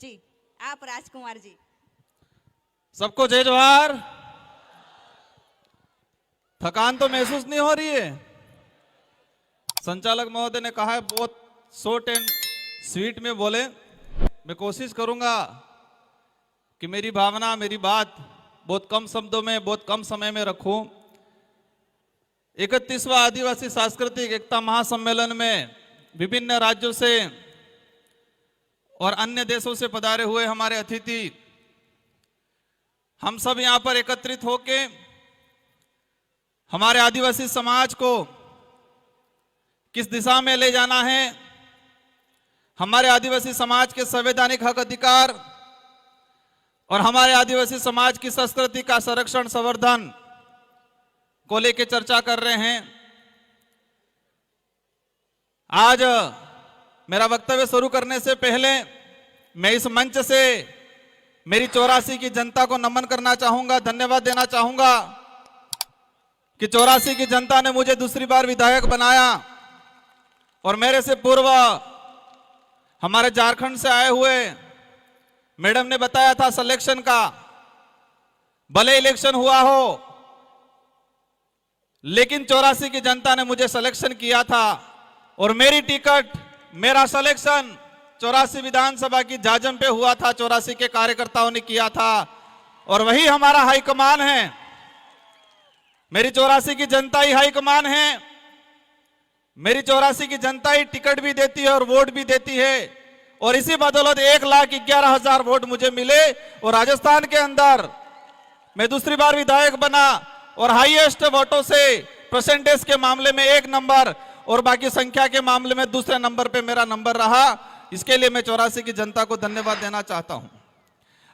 जी आप राजकुमार जी। सबको जय जवाहर। थकान तो महसूस नहीं हो रही है? संचालक महोदय ने कहा है बहुत शॉर्ट एंड स्वीट में बोले। मैं कोशिश करूंगा कि मेरी भावना, मेरी बात बहुत कम शब्दों में, बहुत कम समय में रखूं। 31वां आदिवासी सांस्कृतिक एकता महासम्मेलन में विभिन्न राज्यों से और अन्य देशों से पधारे हुए हमारे अतिथि, हम सब यहां पर एकत्रित होके हमारे आदिवासी समाज को किस दिशा में ले जाना है, हमारे आदिवासी समाज के संवैधानिक हक अधिकार और हमारे आदिवासी समाज की संस्कृति का संरक्षण संवर्धन को लेकर चर्चा कर रहे हैं। आज मेरा वक्तव्य शुरू करने से पहले मैं इस मंच से मेरी 84 की जनता को नमन करना चाहूंगा, धन्यवाद देना चाहूंगा कि 84 की जनता ने मुझे दूसरी बार विधायक बनाया और मेरे से पूर्व हमारे झारखंड से आए हुए मैडम ने बताया था सिलेक्शन का, भले इलेक्शन हुआ हो लेकिन 84 की जनता ने मुझे सिलेक्शन किया था और मेरी टिकट, मेरा सिलेक्शन 84 विधानसभा की जाजम पे हुआ था, 84 के कार्यकर्ताओं ने किया था और वही हमारा हाईकमान है। मेरी 84 की जनता ही हाईकमान है, मेरी 84 की जनता ही टिकट भी देती है और वोट भी देती है और इसी बदौलत 1,11,000 वोट मुझे मिले और राजस्थान के अंदर मैं दूसरी बार विधायक बना और हाईएस्ट वोटों से परसेंटेज के मामले में 1 नंबर और बाकी संख्या के मामले में दूसरे नंबर पे मेरा नंबर रहा। इसके लिए मैं 84 की जनता को धन्यवाद देना चाहता हूं।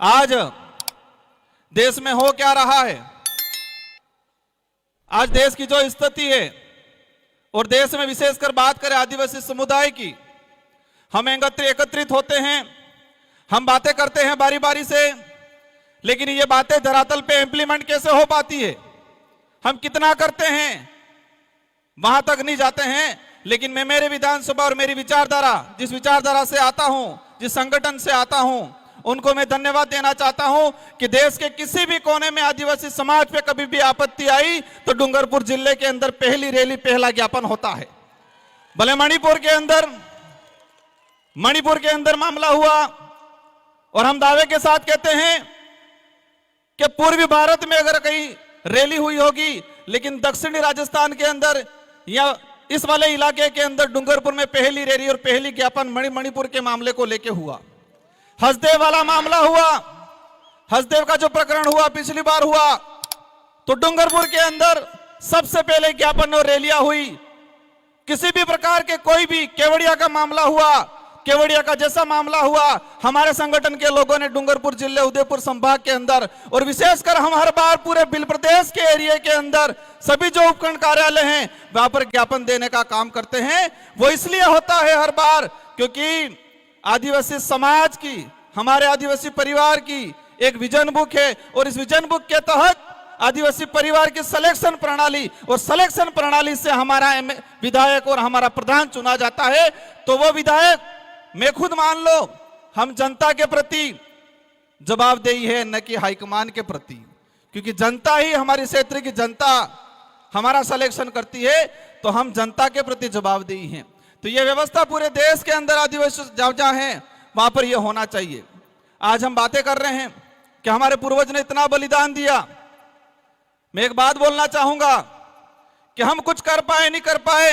आज देश में हो क्या रहा है, आज देश की जो स्थिति है और देश में विशेषकर बात करें आदिवासी समुदाय की, हम एकत्रित होते हैं, हम बातें करते हैं बारी बारी से, लेकिन ये बातें धरातल पे इंप्लीमेंट कैसे हो पाती है, हम कितना करते हैं वहां तक नहीं जाते हैं। लेकिन मैं मेरे विधानसभा और मेरी विचारधारा, जिस विचारधारा से आता हूं, जिस संगठन से आता हूं, उनको मैं धन्यवाद देना चाहता हूं कि देश के किसी भी कोने में आदिवासी समाज पे कभी भी आपत्ति आई तो डूंगरपुर जिले के अंदर पहली रैली, पहला ज्ञापन होता है। भले मणिपुर के अंदर मामला हुआ और हम दावे के साथ कहते हैं कि पूर्वी भारत में अगर कहीं रैली हुई होगी, लेकिन दक्षिणी राजस्थान के अंदर या इस वाले इलाके के अंदर डूंगरपुर में पहली रैली और पहली ज्ञापन मणिपुर के मामले को लेकर हुआ। हसदेव वाला मामला हुआ, हसदेव का जो प्रकरण हुआ पिछली बार हुआ तो डूंगरपुर के अंदर सबसे पहले ज्ञापन और रैलियां हुई। किसी भी प्रकार के कोई भी केवड़िया का मामला हुआ, केवड़िया का जैसा मामला हुआ, हमारे संगठन के लोगों ने डूंगरपुर जिले, उदयपुर संभाग के अंदर और विशेषकर हम हर बार पूरे बिल प्रदेश के एरिया के अंदर सभी जो उपखंड कार्यालय हैं वहां पर ज्ञापन देने का काम करते हैं। वो इसलिए होता है हर बार क्योंकि आदिवासी समाज की, हमारे आदिवासी परिवार की एक विजन बुक है और इस विजन बुक के तहत आदिवासी परिवार की सिलेक्शन प्रणाली और सिलेक्शन प्रणाली से हमारा विधायक और हमारा प्रधान चुना जाता है। तो वो विधायक मैं खुद मान लो हम जनता के प्रति जवाबदेही है, न कि हाईकमान के प्रति, क्योंकि जनता ही, हमारी क्षेत्र की जनता हमारा सिलेक्शन करती है तो हम जनता के प्रति जवाबदेही हैं। तो ये व्यवस्था पूरे देश के अंदर आदिवासी जहाँ है वहां पर यह होना चाहिए। आज हम बातें कर रहे हैं कि हमारे पूर्वज ने इतना बलिदान दिया। मैं एक बात बोलना चाहूंगा कि हम कुछ कर पाए नहीं कर पाए,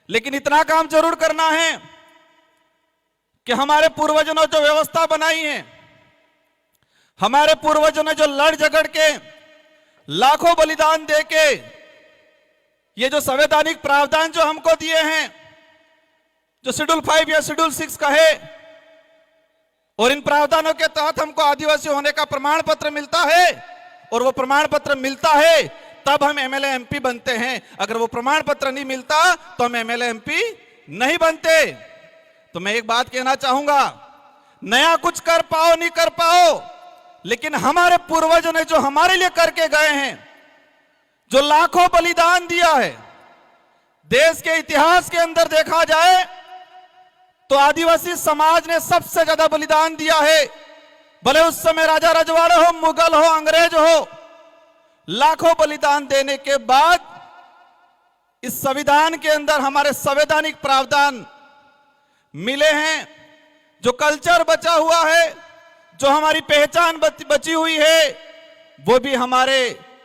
लेकिन इतना काम जरूर करना है कि हमारे पूर्वजों ने जो व्यवस्था बनाई है, हमारे पूर्वजों ने जो लड़ झगड़ के लाखों बलिदान देके ये जो संवैधानिक प्रावधान जो हमको दिए हैं, जो शेड्यूल 5 या शेड्यूल 6 कहे, और इन प्रावधानों के तहत हमको आदिवासी होने का प्रमाण पत्र मिलता है और वो प्रमाण पत्र मिलता है तब हम एमएलए एमपी बनते हैं। अगर वो प्रमाण पत्र नहीं मिलता तो हम एमएलए एमपी नहीं बनते। तो मैं एक बात कहना चाहूंगा, नया कुछ कर पाओ नहीं कर पाओ, लेकिन हमारे पूर्वजों ने जो हमारे लिए करके गए हैं, जो लाखों बलिदान दिया है, देश के इतिहास के अंदर देखा जाए तो आदिवासी समाज ने सबसे ज्यादा बलिदान दिया है। भले उस समय राजा रजवाड़े हो, मुगल हो, अंग्रेज हो, लाखों बलिदान देने के बाद इस संविधान के अंदर हमारे संवैधानिक प्रावधान मिले हैं। जो कल्चर बचा हुआ है, जो हमारी पहचान बची हुई है, वो भी हमारे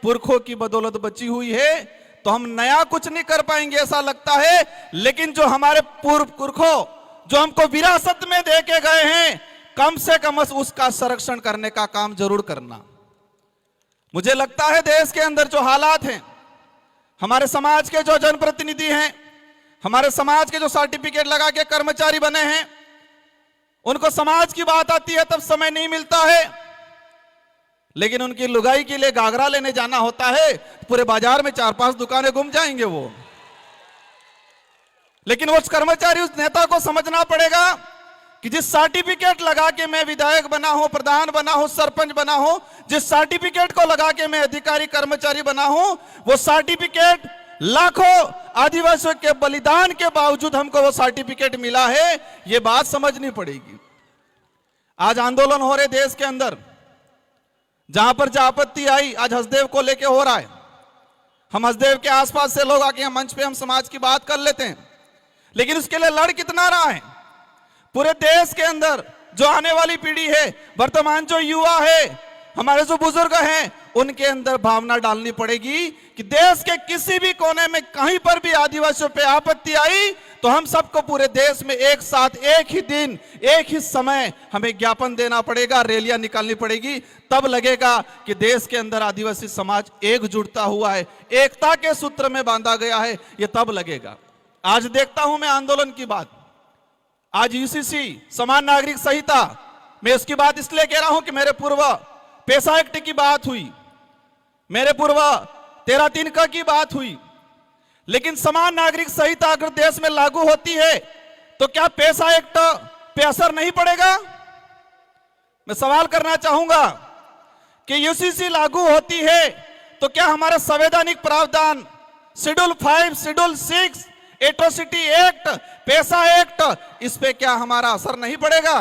पुरखों की बदौलत बची हुई है। तो हम नया कुछ नहीं कर पाएंगे ऐसा लगता है, लेकिन जो हमारे पुरखों जो हमको विरासत में दे के गए हैं, कम से कम उसका संरक्षण करने का काम जरूर करना। मुझे लगता है देश के अंदर जो हालात हैं, हमारे समाज के जो जनप्रतिनिधि हैं, हमारे समाज के जो सर्टिफिकेट लगा के कर्मचारी बने हैं, उनको समाज की बात आती है तब समय नहीं मिलता है, लेकिन उनकी लुगाई के लिए घाघरा लेने जाना होता है, पूरे बाजार में 4-5 दुकानें घूम जाएंगे वो। लेकिन उस कर्मचारी, उस नेता को समझना पड़ेगा कि जिस सर्टिफिकेट लगा के मैं विधायक बना हूं, प्रधान बना हूं, सरपंच बना हूं, जिस सर्टिफिकेट को लगा के मैं अधिकारी कर्मचारी बना हूं, वो सर्टिफिकेट लाखों आदिवासियों के बलिदान के बावजूद हमको वो सर्टिफिकेट मिला है। ये बात समझनी पड़ेगी। आज आंदोलन हो रहे देश के अंदर, जहां पर जहां आपत्ति आई, आज हसदेव को लेके हो रहा है। हम हसदेव के आसपास से लोग आके मंच पे हम समाज की बात कर लेते हैं, लेकिन उसके लिए लड़ कितना रहा है पूरे देश के अंदर। जो आने वाली पीढ़ी है, वर्तमान जो युवा है, हमारे जो बुजुर्ग हैं, उनके अंदर भावना डालनी पड़ेगी कि देश के किसी भी कोने में कहीं पर भी आदिवासियों पे आपत्ति आई तो हम सबको पूरे देश में एक साथ, एक ही दिन, एक ही समय हमें ज्ञापन देना पड़ेगा, रैलियां निकालनी पड़ेगी। तब लगेगा कि देश के अंदर आदिवासी समाज एकजुटता हुआ है, एकता के सूत्र में बांधा गया है, ये तब लगेगा। आज देखता हूं मैं आंदोलन की बात, आज यूसीसी समान नागरिक संहिता, मैं उसकी बात इसलिए कह रहा हूं कि मेरे पूर्व पेशा एक्ट की बात हुई, मेरे पूर्व 13(3) का की बात हुई, लेकिन समान नागरिक संहिता अगर देश में लागू होती है तो क्या पेशा एक्ट पे असर नहीं पड़ेगा? मैं सवाल करना चाहूंगा कि यूसीसी लागू होती है तो क्या हमारा संवैधानिक प्रावधान शेड्यूल 5, शेड्यूल 6, एट्रोसिटी एक्ट, पेशा एक्ट, इस पे क्या हमारा असर नहीं पड़ेगा?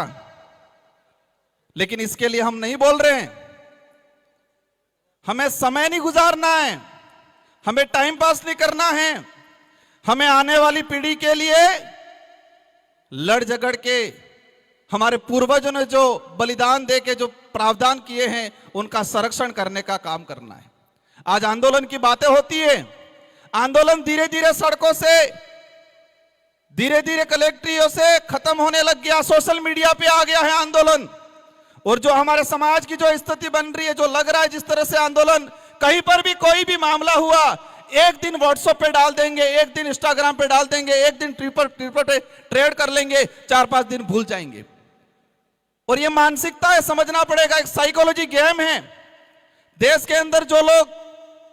लेकिन इसके लिए हम नहीं बोल रहे हैं। हमें समय नहीं गुजारना है, हमें टाइम पास नहीं करना है, हमें आने वाली पीढ़ी के लिए लड़ झगड़ के, हमारे पूर्वजों ने जो बलिदान दे के जो प्रावधान किए हैं, उनका संरक्षण करने का काम करना है। आज आंदोलन की बातें होती है, आंदोलन धीरे धीरे सड़कों से, धीरे धीरे कलेक्ट्रियों से खत्म होने लग गया, सोशल मीडिया पे आ गया है आंदोलन। और जो हमारे समाज की जो स्थिति बन रही है, जो लग रहा है जिस तरह से आंदोलन, कहीं पर भी कोई भी मामला हुआ, एक दिन व्हाट्सएप पे डाल देंगे, एक दिन इंस्टाग्राम पे डाल देंगे, एक दिन ट्विटर ट्रेड कर लेंगे, 4-5 दिन भूल जाएंगे। और ये मानसिकता है, समझना पड़ेगा, एक साइकोलॉजी गेम है। देश के अंदर जो लोग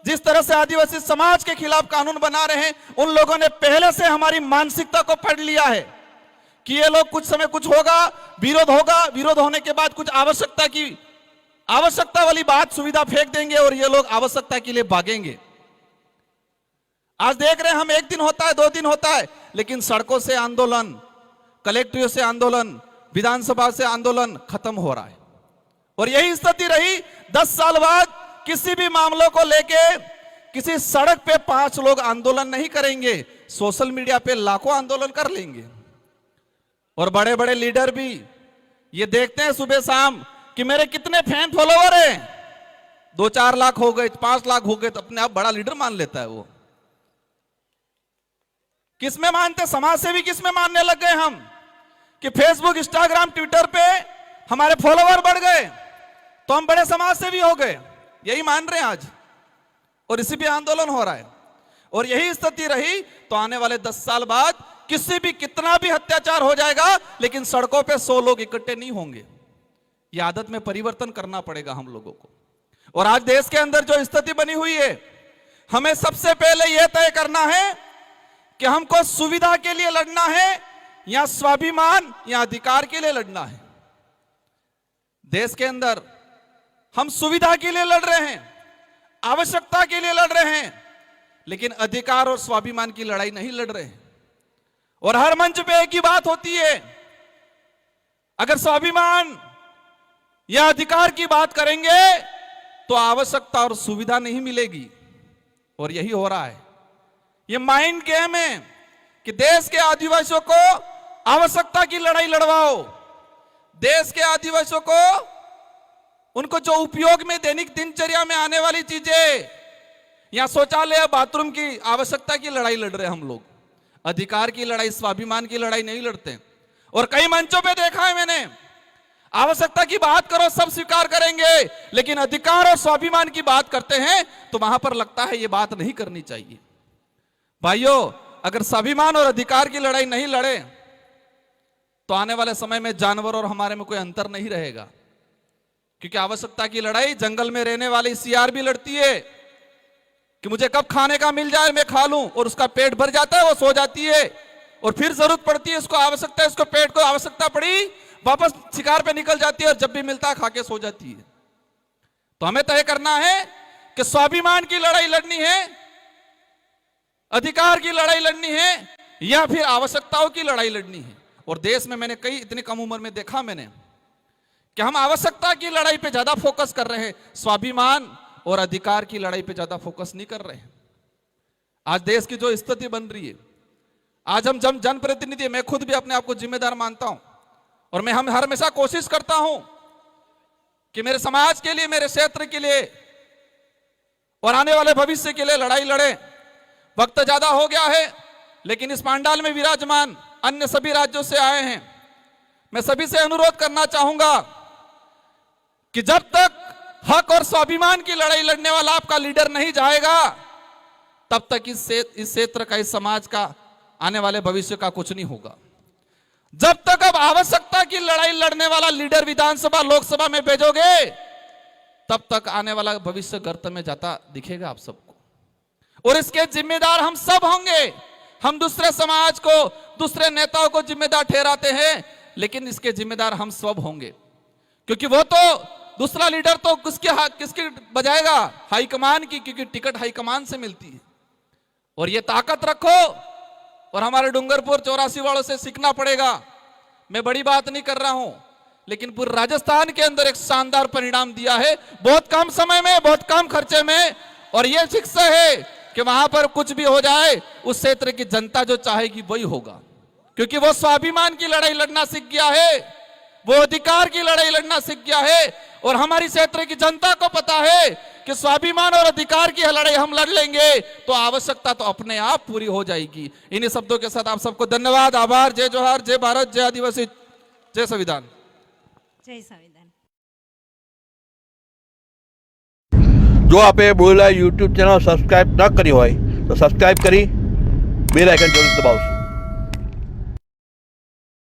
जिस तरह से आदिवासी समाज के खिलाफ कानून बना रहे हैं, उन लोगों ने पहले से हमारी मानसिकता को पढ़ लिया है कि ये लोग कुछ समय कुछ होगा, विरोध होगा, विरोध होने के बाद कुछ आवश्यकता वाली बात, सुविधा फेंक देंगे और ये लोग आवश्यकता के लिए भागेंगे। आज देख रहे हैं हम, एक दिन होता है, 2 दिन होता है, लेकिन सड़कों से आंदोलन, कलेक्ट्रियों से आंदोलन, विधानसभा से आंदोलन खत्म हो रहा है। और यही स्थिति रही 10 साल बाद। किसी भी मामलों को लेके किसी सड़क पे 5 लोग आंदोलन नहीं करेंगे, सोशल मीडिया पे लाखों आंदोलन कर लेंगे। और बड़े बड़े लीडर भी ये देखते हैं सुबह शाम कि मेरे कितने फैन फॉलोवर हैं, 2-4 लाख हो गए, 5 लाख हो गए, तो अपने आप बड़ा लीडर मान लेता है वो। किसमें मानते? समाज सेवी किसमें मानने लग गए हम कि फेसबुक, इंस्टाग्राम, ट्विटर पे हमारे फॉलोवर बढ़ गए तो हम बड़े समाज सेवी हो गए, यही मान रहे हैं आज। और इसी पे आंदोलन हो रहा है। और यही स्थिति रही तो आने वाले 10 साल बाद किसी भी, कितना भी अत्याचार हो जाएगा, लेकिन सड़कों पे 100 लोग इकट्ठे नहीं होंगे। ये आदत में परिवर्तन करना पड़ेगा हम लोगों को। और आज देश के अंदर जो स्थिति बनी हुई है, हमें सबसे पहले यह तय करना है कि हमको सुविधा के लिए लड़ना है या स्वाभिमान या अधिकार के लिए लड़ना है। देश के अंदर हम सुविधा के लिए लड़ रहे हैं, आवश्यकता के लिए लड़ रहे हैं, लेकिन अधिकार और स्वाभिमान की लड़ाई नहीं लड़ रहे हैं। और हर मंच पे एक ही बात होती है अगर स्वाभिमान या अधिकार की बात करेंगे तो आवश्यकता और सुविधा नहीं मिलेगी, और यही हो रहा है। ये माइंड गेम है कि देश के आदिवासियों को आवश्यकता की लड़ाई लड़वाओ, देश के आदिवासियों को उनको जो उपयोग में दैनिक दिनचर्या में आने वाली चीजें या शौचालय बाथरूम की आवश्यकता की लड़ाई लड़ रहे हैं हम लोग। अधिकार की लड़ाई, स्वाभिमान की लड़ाई नहीं लड़ते। और कई मंचों पे देखा है मैंने, आवश्यकता की बात करो सब स्वीकार करेंगे, लेकिन अधिकार और स्वाभिमान की बात करते हैं तो वहां पर लगता है ये बात नहीं करनी चाहिए। भाइयों, अगर स्वाभिमान और अधिकार की लड़ाई नहीं लड़े तो आने वाले समय में जानवर और हमारे में कोई अंतर नहीं रहेगा, क्योंकि आवश्यकता की लड़ाई जंगल में रहने वाली सियार भी लड़ती है कि मुझे कब खाने का मिल जाए मैं खा लूं, और उसका पेट भर जाता है, वो सो जाती है, और फिर जरूरत पड़ती है, उसको आवश्यकता है, उसको पेट को आवश्यकता पड़ी, वापस शिकार पे निकल जाती है, और जब भी मिलता है खा के सो जाती है। तो हमें तय करना है कि स्वाभिमान की लड़ाई लड़नी है, अधिकार की लड़ाई लड़नी है, या फिर आवश्यकताओं की लड़ाई लड़नी है। और देश में मैंने कई इतनी कम उम्र में देखा मैंने कि हम आवश्यकता की लड़ाई पे ज्यादा फोकस कर रहे हैं, स्वाभिमान और अधिकार की लड़ाई पे ज्यादा फोकस नहीं कर रहे हैं। आज देश की जो स्थिति बन रही है, आज हम जनप्रतिनिधि, मैं खुद भी अपने आप को जिम्मेदार मानता हूं, और मैं हम हमेशा कोशिश करता हूं कि मेरे समाज के लिए, मेरे क्षेत्र के लिए और आने वाले भविष्य के लिए लड़ाई लड़े। वक्त ज्यादा हो गया है, लेकिन इस पांडाल में विराजमान अन्य सभी राज्यों से आए हैं, मैं सभी से अनुरोध करना चाहूंगा कि जब तक हक और स्वाभिमान की लड़ाई लड़ने वाला आपका लीडर नहीं जाएगा, तब तक इस क्षेत्र का, इस समाज का आने वाले भविष्य का कुछ नहीं होगा। जब तक अब आवश्यकता की लड़ाई लड़ने वाला लीडर विधानसभा लोकसभा में भेजोगे, तब तक आने वाला भविष्य गर्त में जाता दिखेगा आप सबको, और इसके जिम्मेदार हम सब होंगे। हम दूसरे समाज को, दूसरे नेताओं को जिम्मेदार ठहराते हैं, लेकिन इसके जिम्मेदार हम सब होंगे, क्योंकि वो तो दूसरा लीडर तो किसकी बजाएगा? हाईकमान की, क्योंकि टिकट हाईकमान से मिलती है। और ये ताकत रखो, और हमारे डूंगरपुर 84 वालों से सीखना पड़ेगा। मैं बड़ी बात नहीं कर रहा हूं, लेकिन पूरे राजस्थान के अंदर एक शानदार परिणाम दिया है, बहुत कम समय में, बहुत कम खर्चे में, और यह शिक्षा है कि वहां पर कुछ भी हो जाए, उस क्षेत्र की जनता जो चाहेगी वही होगा, क्योंकि वो स्वाभिमान की लड़ाई लड़ना सीख गया है, वो अधिकार की लड़ाई लड़ना सीख गया है, और हमारी क्षेत्र की जनता को पता है कि स्वाभिमान और अधिकार की लड़ाई हम लड़ लेंगे तो आवश्यकता तो अपने आप पूरी हो जाएगी। इन्हीं शब्दों के साथ आप सबको धन्यवाद, आभार, जय जोहार, जय भारत, जय आदिवासी, जय संविधान। जय संविधान। જો આપે બોલેલા યુટ્યુબ ચેનલ સબસ્ક્રાઇબ ન કરી હોય તો સબસ્ક્રાઇબ કરી બેલ આઇકન જરૂર દબાવશો।